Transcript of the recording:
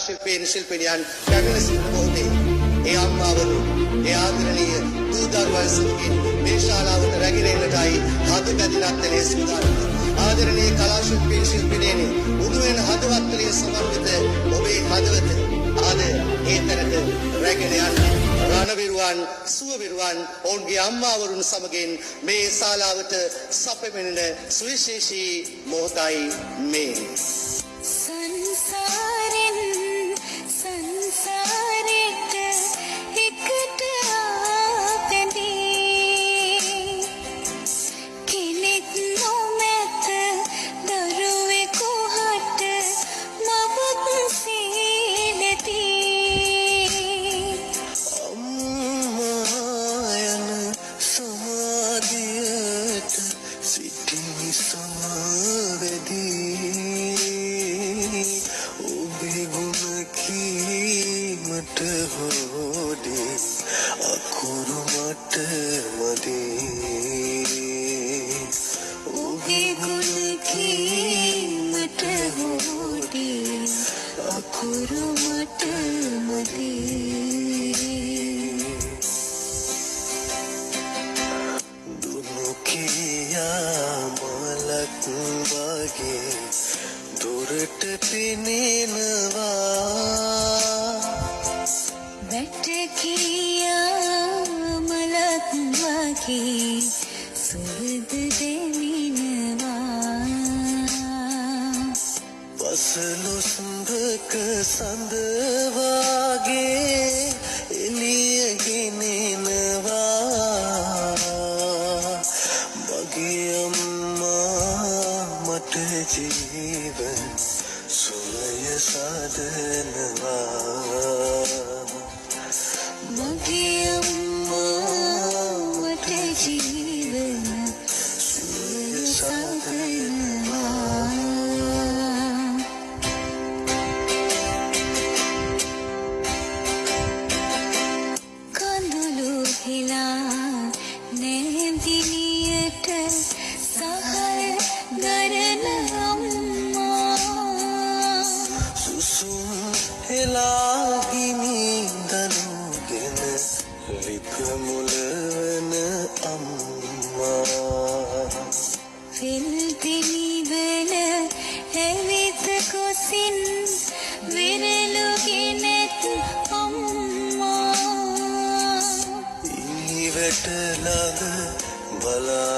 ශිල්පීන් ශිල්පිනියන් පැමිණ සිටින මොහොතේ ඒ අම්මාවරු ඒ ආදරණීය දූ දරුවන් සමගින් මේ ශාලාවට රැගෙන එන්නටයි හද බැඳිනත් සූදානම්. ආදරණීය කලා ශිල්පීන් ශිල්පිනියනි උඩුවෙන හදවත් වලින් සමන්විත ඔබේ හදවත ආද ඒතරට රැගෙන යන්න රණවිරුවන් සුවවිරුවන් ඔවුන්ගේ අම්මාවරුන් සමගින් මේ ශාලාවට සපෙමිනෙන සුවිශේෂී මොහොතයි මේ. සංසාරෙන් සංසාරෙට එකට ආපැදී කෙනෙක් නොමැත දරුවෙකු හට මවක් සීලති අම්මා යන සමාධියට සිටිමි සමාවෙදී ඔබේ ගුණ කීමට හොඩේ අකුරු මට මදේ ඔබේ ගුණ කීමට හොඩේ අකුරු මට මදේ දුනු කියා මලක් වගේ දුරට පෙනෙනවා වැට කියා මලක් වගේ සුවඳ දැනෙනවා පසළොස්වක සඳ වගේ එළිය ගෙනෙනවා මගේ අම්මා මට ජීවන සුවය සාදනවා මගේ අම්මා මට ජීවන සුවය සාදනවා කඳුළු හෙලා නැදිලියට සහල් ගරන අම්මා සුසුම් හෙලා හිමි දනුගෙන ලිප මුලවන අම්මා වෙල්දිනිවල ඇවිත් කොසින් විරලුගෙනත් අම්මා ඊවට ළඟ බලා